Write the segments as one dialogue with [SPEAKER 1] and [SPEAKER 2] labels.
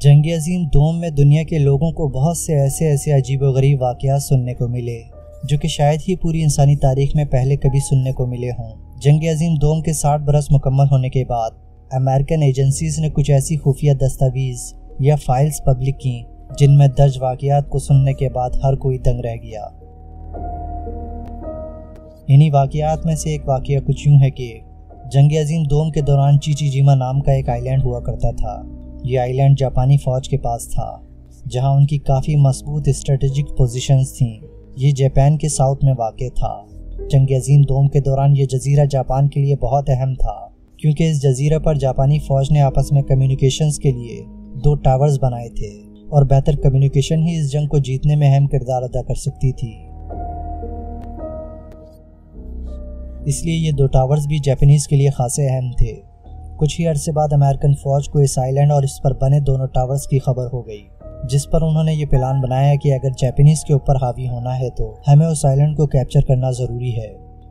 [SPEAKER 1] جنگ عظیم دوم میں دنیا کے لوگوں کو بہت سے ایسے عجیب و غریب واقعات سننے کو ملے جو کہ شاید ہی پوری انسانی تاریخ میں پہلے کبھی سننے کو ملے ہوں۔ جنگ عظیم دوم کے 60 برس مکمل ہونے کے بعد امریکن ایجنسیز نے کچھ ایسی خفیہ دستاویز یا فائلز پبلک کی جن میں درج واقعات کو سننے کے بعد ہر کوئی دنگ رہ گیا۔ انہی واقعات میں سے ایک واقعہ کچھ یوں ہے کہ جنگ عظیم دوم کے دوران چیچی جیما نام کا ایک آئی لینڈ ہوا کرتا تھا۔ یہ آئی لینڈ جاپانی فوج کے پاس تھا جہاں ان کی کافی مضبوط اسٹریٹجک پوزیشنز تھیں۔ یہ جاپان کے ساؤتھ میں واقع تھا۔ جنگ عظیم دوم کے دوران یہ جزیرہ جاپان کے لیے بہت اہم تھا کیونکہ اس جزیرے پر جاپانی فوج نے آپس میں کمیونیکیشنز کے لیے 2 ٹاورز بنائے تھے اور بہتر کمیونیکیشن ہی اس جنگ کو جیتنے میں اہم کردار ادا کر سکتی تھی۔ اس لیے یہ 2 ٹاورز بھی جاپانیز کے لیے خاصے اہم تھے۔ کچھ ہی عرصے بعد امریکن فوج کو اس آئی لینڈ اور اس پر بنے دونوں ٹاورز کی خبر ہو گئی، جس پر انہوں نے یہ پلان بنایا کہ اگر جاپانیز کے اوپر حاوی ہونا ہے تو ہمیں اس آئی لینڈ کو کیپچر کرنا ضروری ہے۔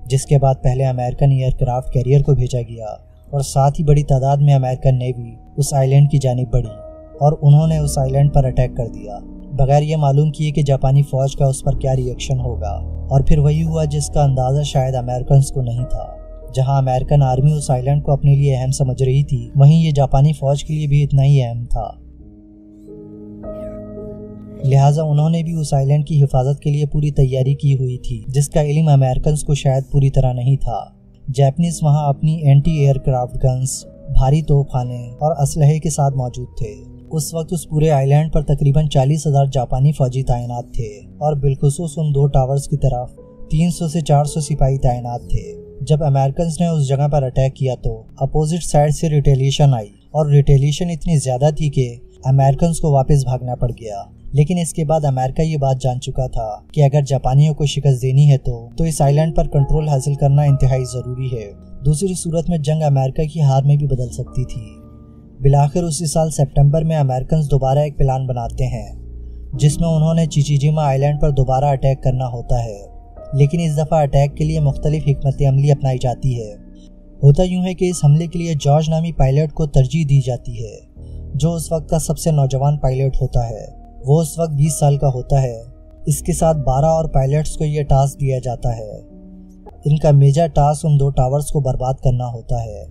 [SPEAKER 1] جس کے بعد پہلے امریکن ایئر کرافٹ کیریئر کو بھیجا گیا اور ساتھ ہی بڑی تعداد میں امریکن نیوی اس آئی لینڈ کی جانب بڑھی اور انہوں نے اس آئی لینڈ پر اٹیک کر دیا بغیر یہ معلوم کیے کہ جاپانی فوج کا اس پر کیا ری ایکشن ہوگا۔ اور پھر وہی ہوا جس کا اندازہ شاید امریکنز کو نہیں تھا۔ جہاں امریکن آرمی اس آئی لینڈ کو اپنے لیے اہم سمجھ رہی تھی، وہیں یہ جاپانی فوج کے لیے بھی اتنا ہی اہم تھا۔ لہٰذا انہوں نے بھی اس آئی لینڈ کی حفاظت کے لیے پوری تیاری کی ہوئی تھی، جس کا علم امریکنز کو شاید پوری طرح نہیں تھا۔ جاپانیز وہاں اپنی اینٹی ایئر کرافٹ گنز، بھاری توپ خانے اور اسلحے کے ساتھ موجود تھے۔ اس وقت اس پورے آئی لینڈ پر تقریباً 40,000 جاپانی فوجی تعینات تھے اور بالخصوص ان 2 ٹاورز کی طرف 300 سے 400 سپاہی تعینات تھے۔ جب امریکنز نے اس جگہ پر اٹیک کیا تو اپوزٹ سائڈ سے ریٹیلیشن آئی اور ریٹیلیشن اتنی زیادہ تھی کہ امریکنز کو واپس بھاگنا پڑ گیا۔ لیکن اس کے بعد امریکہ یہ بات جان چکا تھا کہ اگر جاپانیوں کو شکست دینی ہے تو اس آئی لینڈ پر کنٹرول حاصل کرنا انتہائی ضروری ہے۔ دوسری صورت میں جنگ امریکہ کی ہار میں بھی بدل سکتی تھی۔ بالآخر اسی سال سپٹمبر میں امریکنز دوبارہ ایک پلان بناتے ہیں جس میں انہوں نے چیچی جیما آئی لینڈ پر دوبارہ اٹیک کرنا ہوتا ہے، لیکن اس دفعہ اٹیک کے لیے مختلف حکمت عملی اپنائی جاتی ہے۔ ہوتا یوں ہے کہ اس حملے کے لیے جارج نامی پائلٹ کو ترجیح دی جاتی ہے جو اس وقت کا سب سے نوجوان پائلٹ ہوتا ہے۔ وہ اس وقت 20 سال کا ہوتا ہے۔ اس کے ساتھ 12 اور پائلٹس کو یہ ٹاسک دیا جاتا ہے۔ ان کا میجر ٹاسک ان 2 ٹاورز کو برباد کرنا ہوتا ہے۔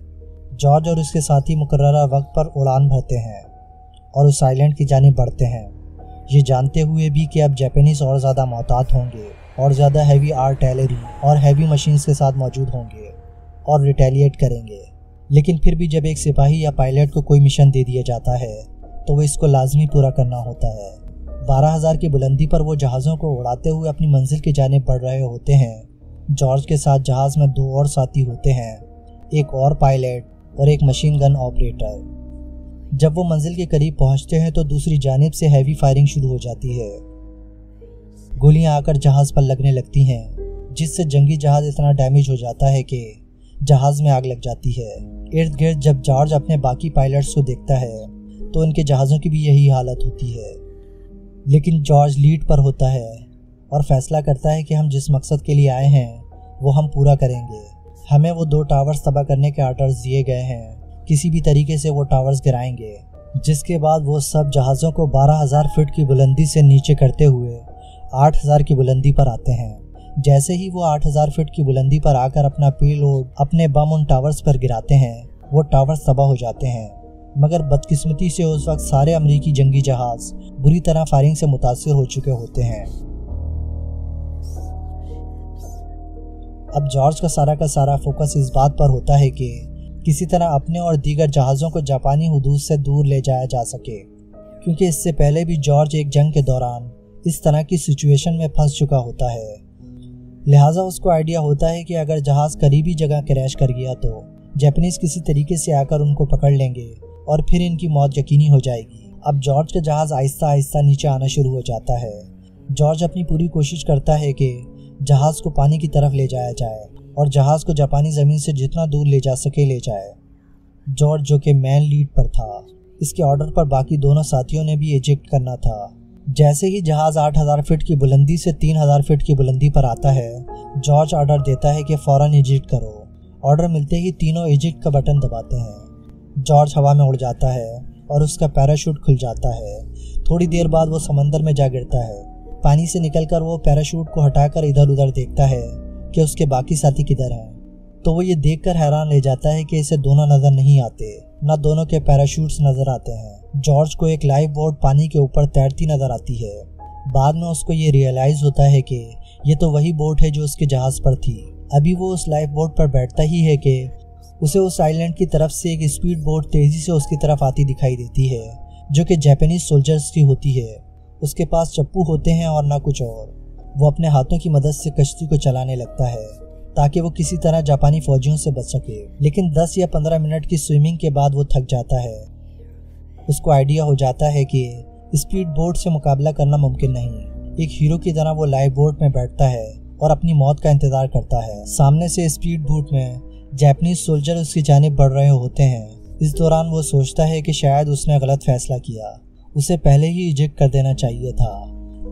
[SPEAKER 1] جارج اور اس کے ساتھی مقررہ وقت پر اڑان بھرتے ہیں اور اس آئی لینڈ کی جانب بڑھتے ہیں، یہ جانتے ہوئے بھی کہ اب جاپانیز اور زیادہ محتاط ہوں گے اور زیادہ ہیوی آرٹلری اور ہیوی مشینز کے ساتھ موجود ہوں گے اور ریٹیلیٹ کریں گے۔ لیکن پھر بھی جب ایک سپاہی یا پائلٹ کو کوئی مشن دے دیا جاتا ہے تو وہ اس کو لازمی پورا کرنا ہوتا ہے۔ 12,000 کی بلندی پر وہ جہازوں کو اڑاتے ہوئے اپنی منزل کی جانب بڑھ رہے ہوتے ہیں۔ جارج کے ساتھ جہاز میں 2 اور ساتھی ہوتے ہیں، ایک اور پائلٹ اور ایک مشین گن آپریٹر۔ جب وہ منزل کے قریب پہنچتے ہیں تو دوسری جانب سے ہیوی فائرنگ شروع ہو جاتی ہے۔ گولیاں آ کر جہاز پر لگنے لگتی ہیں جس سے جنگی جہاز اتنا ڈیمیج ہو جاتا ہے کہ جہاز میں آگ لگ جاتی ہے۔ ارد گرد جب جارج اپنے باقی پائلٹس کو دیکھتا ہے تو ان کے جہازوں کی بھی یہی حالت ہوتی ہے، لیکن جارج لیڈ پر ہوتا ہے اور فیصلہ کرتا ہے کہ ہم جس مقصد کے لیے آئے ہیں وہ ہم پورا کریں گے۔ ہمیں وہ 2 ٹاورز تباہ کرنے کے آرڈرز دیے گئے ہیں، کسی بھی طریقے سے وہ ٹاورز گرائیں گے۔ جس کے بعد وہ سب جہازوں کو 12,000 فٹ کی بلندی سے نیچے کرتے ہوئے 8,000 کی بلندی پر آتے ہیں۔ جیسے ہی وہ 8,000 فٹ کی بلندی پر آ کر اپنا پے لوڈ اپنے بم ان ٹاورز پر گراتے ہیں، وہ ٹاورز تباہ ہو جاتے ہیں۔ مگر بدقسمتی سے اس وقت سارے امریکی جنگی جہاز بری طرح فائرنگ سے متاثر ہو چکے ہوتے ہیں۔ اب جارج کا سارا فوکس اس بات پر ہوتا ہے کہ کسی طرح اپنے اور دیگر جہازوں کو جاپانی حدود سے دور لے جایا جا سکے، کیونکہ اس سے پہلے بھی جارج ایک جنگ کے دوران اس طرح کی سچویشن میں پھنس چکا ہوتا ہے۔ لہٰذا اس کو آئیڈیا ہوتا ہے کہ اگر جہاز قریبی جگہ کریش کر گیا تو جاپانیز کسی طریقے سے آ کر ان کو پکڑ لیں گے اور پھر ان کی موت یقینی ہو جائے گی۔ اب جارج کا جہاز آہستہ آہستہ نیچے آنا شروع ہو جاتا ہے۔ جارج اپنی پوری کوشش کرتا ہے کہ جہاز کو پانی کی طرف لے جایا جائے اور جہاز کو جاپانی زمین سے جتنا دور لے جا سکے لے جائے۔ جارج جو کہ مین لیڈ پر تھا، اس کے آرڈر پر باقی دونوں ساتھیوں نے بھی ایجیکٹ کرنا تھا۔ جیسے ہی جہاز 8,000 فٹ کی بلندی سے 3,000 فٹ کی بلندی پر آتا ہے، جارج آرڈر دیتا ہے کہ فوراً ایجیکٹ کرو۔ آرڈر ملتے ہی تینوں ایجیکٹ کا بٹن دباتے ہیں۔ جارج ہوا میں اڑ جاتا ہے और उसका पैराशूट खुल जाता है। थोड़ी देर बाद वो समंदर में जा गिरता है। पानी से निकलकर वो पैराशूट को हटाकर इधर उधर देखता है कि उसके बाकी साथी किधर हैं। तो वो ये देखकर हैरान रह जाता है कि इसे दोनों नजर नहीं आते, न दोनों के पैराशूट्स नजर आते हैं। जॉर्ज को एक लाइफ बोट पानी के ऊपर तैरती नजर आती है। बाद में उसको ये रियलाइज होता है कि ये तो वही बोट है जो उसके जहाज पर थी। अभी वो उस लाइफ बोट पर बैठता ही है कि उसे उस आइलैंड की तरफ से एक स्पीड बोट तेजी से उसकी तरफ आती दिखाई देती है, जो कि जापानीज सोल्जर्स की होती है। उसके पास चप्पू होते हैं और ना कुछ और। वो अपने हाथों की मदद से कश्ती को चलाने लगता है ताकि वो किसी तरह जापानी फौजियों से बच सके। लेकिन 10 या 15 मिनट की स्विमिंग के बाद वो थक जाता है। उसको आइडिया हो जाता है कि स्पीड बोट से मुकाबला करना मुमकिन नहीं। एक हीरो की तरह वो लाइफ बोट में बैठता है और अपनी मौत का इंतजार करता है। सामने से स्पीड बोट में जापानीज सोल्जर उसकी जानिब बढ़ रहे होते हैं। इस दौरान वो सोचता है कि शायद उसने गलत फैसला किया, उसे पहले ही इजेक्ट कर देना चाहिए था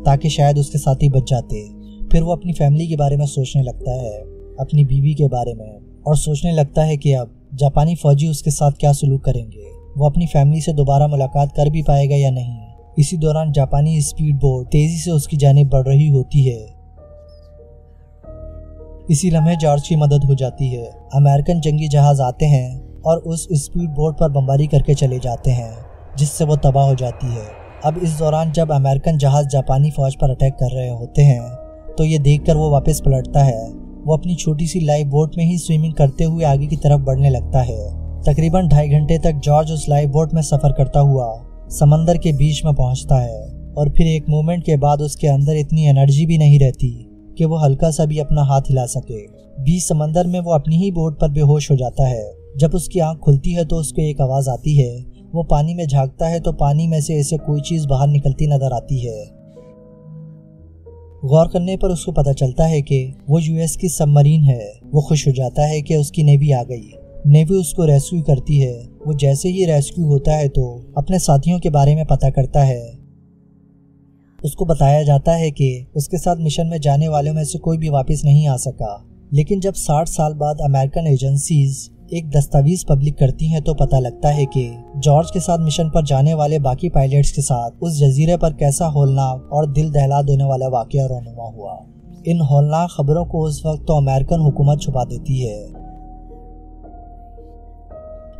[SPEAKER 1] ताकि शायद उसके साथी बच जाते। फिर वो अपनी फैमिली के बारे में सोचने लगता है, अपनी बीवी के बारे में, और सोचने लगता है कि अब जापानी फौजी उसके साथ क्या सलूक करेंगे। वो अपनी फैमिली से दोबारा मुलाकात कर भी पाएगा या नहीं। इसी दौरान जापानी स्पीड बोट तेजी से उसकी जानिब बढ़ रही होती है। इसी लम्हे जॉर्ज की मदद हो जाती है। अमेरिकन जंगी जहाज आते हैं और उस स्पीड बोट पर बमबारी करके चले जाते हैं, जिससे वो तबाह हो जाती है। अब इस दौरान जब अमेरिकन जहाज जापानी फौज पर अटैक कर रहे होते हैं तो ये देखकर वो वापस पलटता है। वो अपनी छोटी सी लाइफ बोट में ही स्विमिंग करते हुए आगे की तरफ बढ़ने लगता है। तकरीबन 2.5 घंटे तक जॉर्ज उस लाइफ बोट में सफर करता हुआ समंदर के बीच में पहुंचता है और फिर एक मोमेंट के बाद उसके अंदर इतनी एनर्जी भी नहीं रहती कि वो हल्का सा भी अपना हाथ हिला सके। बीच समंदर में वो अपनी ही बोट पर बेहोश हो जाता है। जब उसकी आंख खुलती है तो उसको एक आवाज आती है। वो पानी में झांकता है तो पानी में से ऐसे कोई चीज बाहर निकलती नजर आती है। गौर करने पर उसको पता चलता है कि वो यूएस की सबमरीन है। वो खुश हो जाता है कि उसकी नेवी आ गई। नेवी उसको रेस्क्यू करती है। वो जैसे ही रेस्क्यू होता है तो अपने साथियों के बारे में पता करता है। उसको बताया जाता है कि उसके साथ मिशन में जाने वालों में से कोई भी वापस नहीं आ सका। लेकिन जब 60 साल बाद अमेरिकन एजेंसीज एक दस्तावेज पब्लिक करती हैं तो पता लगता है कि जॉर्ज के साथ मिशन पर जाने वाले बाकी पायलट्स के साथ उस जजीरे पर कैसा होलनाक और दिल दहला देने वाला वाकया रोनुमा हुआ। इन होलनाक खबरों को उस वक्त तो अमेरिकन हुकूमत छुपा देती है।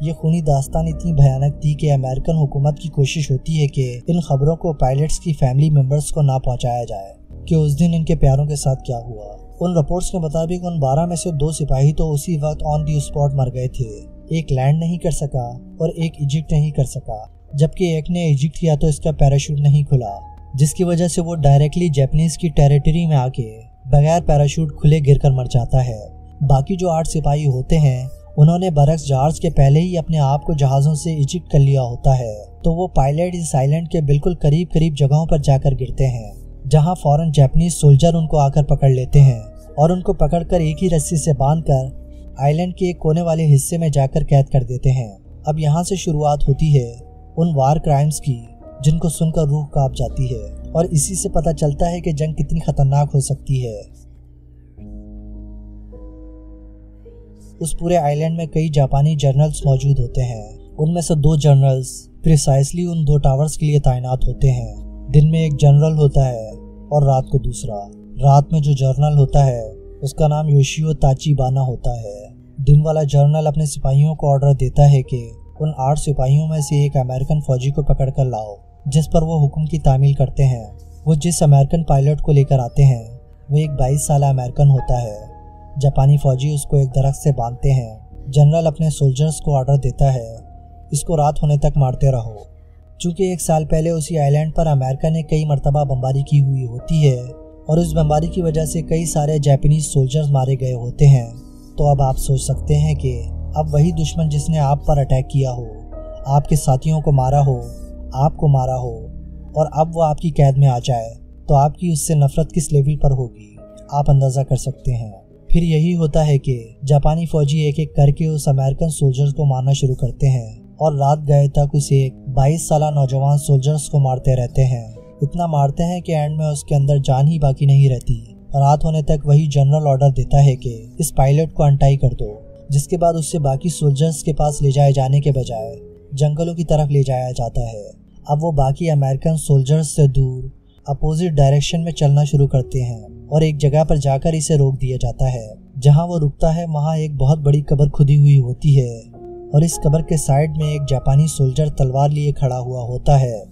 [SPEAKER 1] ये खूनी दास्तान इतनी भयानक थी कि अमेरिकन हुकूमत की कोशिश होती है कि इन खबरों को पायलट्स की फैमिली मेंबर्स को ना पहुंचाया जाए कि उस दिन इनके प्यारों के साथ क्या हुआ। उन रिपोर्ट्स के मुताबिक उन 12 में से 2 सिपाही तो उसी वक्त ऑन दी स्पॉट मर गए थे। एक लैंड नहीं कर सका और एक इजिप्ट नहीं कर सका, जबकि एक ने इजिप्ट किया तो इसका पैराशूट नहीं खुला, जिसकी वजह से वो डायरेक्टली जापानीज की टेरिटरी में आके बगैर पैराशूट खुले गिरकर मर जाता है। बाकी जो 8 सिपाही होते हैं उन्होंने बरक्स जॉर्ज के पहले ही अपने आप को जहाज़ों से इजिप्ट कर लिया होता है, तो वो पायलट इस आइलैंड के बिल्कुल करीब करीब जगहों पर जाकर गिरते हैं, जहां फौरन जापानीज सोल्जर उनको आकर पकड़ लेते हैं और उनको पकड़कर एक ही रस्सी से बांधकर आइलैंड के एक कोने वाले हिस्से में जाकर कैद कर देते हैं। अब यहाँ से शुरुआत होती है उन वार क्राइम्स की जिनको सुनकर रूह कांप जाती है, और इसी से पता चलता है कि जंग कितनी खतरनाक हो सकती है। उस पूरे आइलैंड में कई जापानी जनरल्स मौजूद होते हैं। उनमें से 2 जनरल्स प्रिसाइसली उन 2 टावर्स के लिए तैनात होते हैं। दिन में एक जनरल होता है और रात को दूसरा। रात में जो जनरल होता है उसका नाम योशियो ताचिबाना होता है। दिन वाला जनरल अपने सिपाहियों को ऑर्डर देता है कि उन 8 सिपाहियों में से एक अमेरिकन फौजी को पकड़ कर लाओ, जिस पर वो हुक्म की तामील करते हैं। वो जिस अमेरिकन पायलट को लेकर आते हैं वो एक 22 साल अमेरिकन होता है। जापानी फौजी उसको एक दरख्त से बांधते हैं। जनरल अपने सोल्जर्स को ऑर्डर देता है, इसको रात होने तक मारते रहो। चूँकि 1 साल पहले उसी आइलैंड पर अमेरिका ने कई मरतबा बमबारी की हुई होती है और उस बमबारी की वजह से कई सारे जापानीज सोल्जर्स मारे गए होते हैं, तो अब आप सोच सकते हैं कि अब वही दुश्मन जिसने आप पर अटैक किया हो, आपके साथियों को मारा हो, आपको मारा हो, और अब वो आपकी कैद में आ जाए तो आपकी उससे नफरत किस लेवल पर होगी, आप अंदाज़ा कर सकते हैं। फिर यही होता है कि जापानी फौजी एक एक करके उस अमेरिकन सोल्जर्स को मारना शुरू करते हैं और रात गए तक उसे 22 साल नौजवान सोल्जर्स को मारते रहते हैं। इतना मारते हैं कि एंड में उसके अंदर जान ही बाकी नहीं रहती। रात होने तक वही जनरल ऑर्डर देता है कि इस पायलट को अनटाई कर दो, जिसके बाद उससे बाकी सोल्जर्स के पास ले जाए जाने के बजाय जंगलों की तरफ ले जाया जाता है। अब वो बाकी अमेरिकन सोल्जर्स से दूर अपोजिट डायरेक्शन में चलना शुरू करते हैं और एक जगह पर जाकर इसे रोक दिया जाता है। जहां वो रुकता है वहां एक बहुत बड़ी कब्र खुदी हुई होती है और इस कब्र के साइड में एक जापानी सोल्जर तलवार लिए खड़ा हुआ होता है।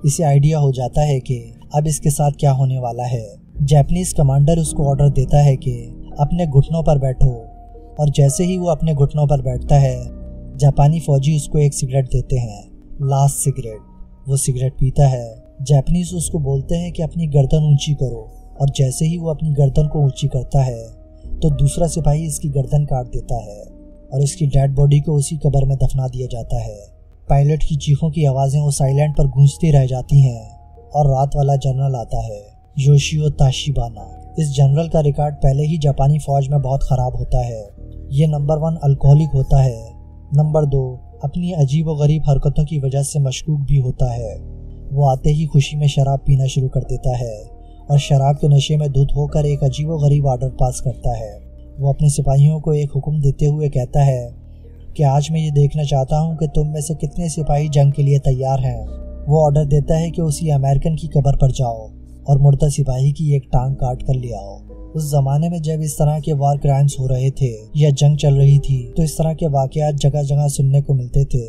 [SPEAKER 1] इसे आइडिया हो जाता है कि अब इसके साथ क्या होने वाला है। जापानीज कमांडर उसको ऑर्डर देता है कि अपने घुटनों पर बैठो, और जैसे ही वो अपने घुटनों पर बैठता है जापानी फौजी उसको एक सिगरेट देते हैं, लास्ट सिगरेट। वो सिगरेट पीता है। जापानीज उसको बोलते हैं कि अपनी गर्दन ऊंची करो, और जैसे ही वो अपनी गर्दन को ऊंची करता है तो दूसरा सिपाही इसकी गर्दन काट देता है और इसकी डेड बॉडी को उसी कब्र में दफना दिया जाता है। पायलट की चीखों की आवाज़ें उस आइलैंड पर गूंजती रह जाती हैं और रात वाला जनरल आता है, योशियो ताशिबाना। इस जनरल का रिकॉर्ड पहले ही जापानी फौज में बहुत ख़राब होता है। ये नंबर 1 अल्कोहलिक होता है, नंबर 2 अपनी अजीब व गरीब हरकतों की वजह से मशकूक भी होता है। वो आते ही खुशी में शराब पीना शुरू कर देता है और शराब के नशे में धुत होकर एक अजीब व गरीब ऑर्डर पास करता है। वो अपने सिपाहियों को एक हुक्म देते हुए कहता है कि आज मैं ये देखना चाहता हूँ कि तुम में से कितने सिपाही जंग के लिए तैयार हैं। वो ऑर्डर देता है कि उसी अमेरिकन की कब्र पर जाओ और मुर्दा सिपाही की एक टांग काट कर ले आओ। उस जमाने में जब इस तरह के वार क्राइम्स हो रहे थे या जंग चल रही थी तो इस तरह के वाकयात जगह जगह सुनने को मिलते थे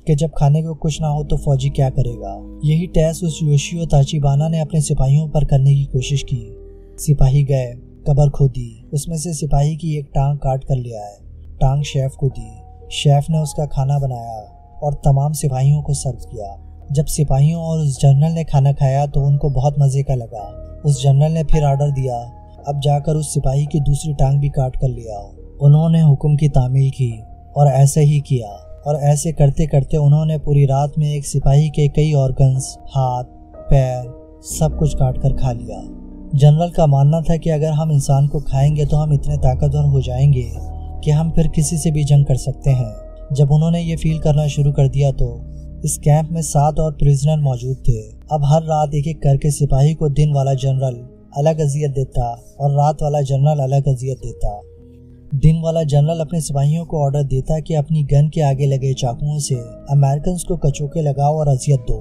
[SPEAKER 1] कि जब खाने को कुछ ना हो तो फौजी क्या करेगा। यही टेस्ट उस योशियो ताचिबाना ने अपने सिपाहियों पर करने की कोशिश की। सिपाही गए, कब्र खोदी, उसमें से सिपाही की एक टांग काट कर ले आए, टांग शेफ को दी। शेफ ने उसका खाना बनाया और तमाम सिपाहियों को सर्व किया। जब सिपाहियों और उस जनरल ने खाना खाया तो उनको बहुत मज़े का लगा। उस जनरल ने फिर ऑर्डर दिया, अब जाकर उस सिपाही की दूसरी टांग भी काट कर ले आओ। उन्होंने हुक्म की तामील की और ऐसे ही किया, और ऐसे करते करते उन्होंने पूरी रात में एक सिपाही के कई ऑर्गन्स, हाथ, पैर, सब कुछ काट कर खा लिया। जनरल का मानना था कि अगर हम इंसान को खाएंगे तो हम इतने ताकतवर हो जाएंगे कि हम फिर किसी से भी जंग कर सकते हैं। जब उन्होंने ये फील करना शुरू कर दिया तो इस कैंप में 7 और प्रिजनर मौजूद थे। अब हर रात एक एक करके सिपाही को दिन वाला जनरल अलग अजियत देता और रात वाला जनरल अलग अजियत देता। दिन वाला जनरल अपने सिपाहियों को ऑर्डर देता कि अपनी गन के आगे लगे चाकुओं से अमेरिकन को कचोके लगाओ और अजियत दो।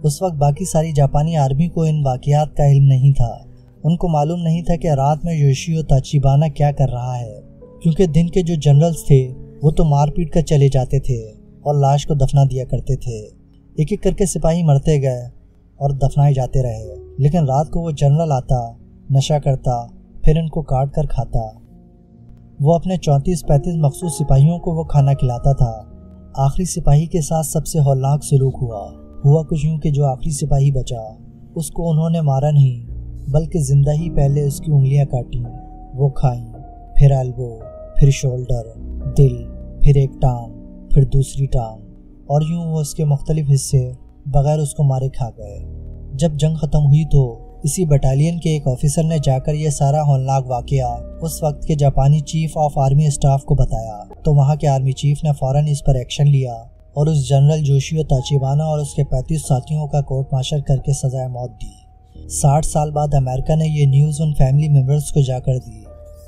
[SPEAKER 1] उस वक्त बाकी सारी जापानी आर्मी को इन वाकयात का इल्म नहीं था। उनको मालूम नहीं था कि रात में योशियो ताचिबाना क्या कर रहा है, क्योंकि दिन के जो जनरल्स थे वो तो मार पीट कर चले जाते थे और लाश को दफना दिया करते थे। एक एक करके सिपाही मरते गए और दफनाए जाते रहे, लेकिन रात को वो जनरल आता, नशा करता, फिर इनको काट कर खाता। वो अपने 34-35 मखसूस सिपाहियों को वो खाना खिलाता था। आखिरी सिपाही के साथ सबसे हौलनाक सलूक हुआ कुछ यूँ कि जो आखिरी सिपाही बचा उसको उन्होंने मारा नहीं, बल्कि जिंदा ही पहले उसकी उंगलियां काटी, वो खाई, फिर एल्बो, फिर शोल्डर, दिल, फिर एक टांग, फिर दूसरी टांग, और यूं वो उसके मुख्तलिफ हिस्से बगैर उसको मारे खा गए। जब जंग ख़त्म हुई तो इसी बटालियन के एक ऑफिसर ने जाकर ये सारा हौलनाक वाकया उस वक्त के जापानी चीफ ऑफ आर्मी स्टाफ को बताया, तो वहाँ के आर्मी चीफ ने फ़ौरन इस पर एक्शन लिया और उस जनरल योशियो ताचिबाना और उसके 35 साथियों का कोर्ट मार्शल करके सजाए मौत दी। 60 साल बाद अमेरिका ने ये न्यूज़ उन फैमिली मेम्बर्स को जाकर दी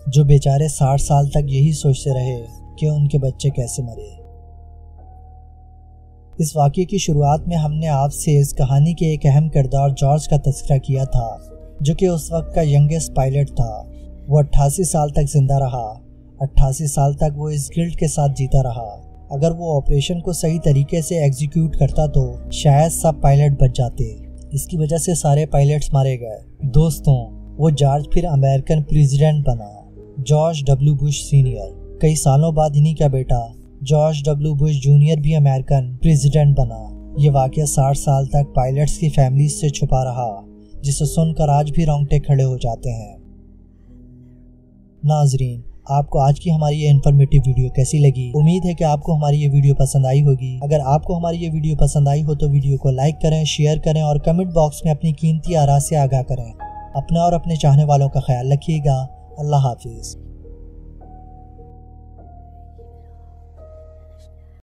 [SPEAKER 1] जो बेचारे 60 साल तक यही सोचते रहे कि उनके बच्चे कैसे मरे। इस वाक़ये की शुरुआत में हमने आपसे इस कहानी के एक अहम किरदार जॉर्ज का तज़किरा किया था, जो कि उस वक्त का यंगेस्ट पायलट था। वो 88 साल तक जिंदा रहा। 88 साल तक वो इस गिल्ट के साथ जीता रहा। अगर वो ऑपरेशन को सही तरीके से एग्जीक्यूट करता तो शायद सब पायलट बच जाते। इसकी वजह से सारे पायलट्स मारे गए। दोस्तों, वो जॉर्ज फिर अमेरिकन प्रेसिडेंट बना, जॉर्ज डब्ल्यू बुश सीनियर। कई सालों बाद इन्हीं का बेटा जॉर्ज डब्ल्यू बुश जूनियर भी अमेरिकन प्रेसिडेंट बना। ये वाक़या 60 साल तक पायलट्स की फैमिली से छुपा रहा, जिसे सुनकर आज भी रोंगटे खड़े हो जाते हैं। नाजरीन, आपको आज की हमारी ये इन्फॉर्मेटिव वीडियो कैसी लगी? उम्मीद है कि आपको हमारी ये वीडियो पसंद आई होगी। अगर आपको हमारी ये वीडियो पसंद आई हो तो वीडियो को लाइक करें, शेयर करें और कमेंट बॉक्स में अपनी कीमती आरा से आगाह करें। अपना और अपने चाहने वालों का ख्याल रखिएगा। अल्लाह हाफिज़।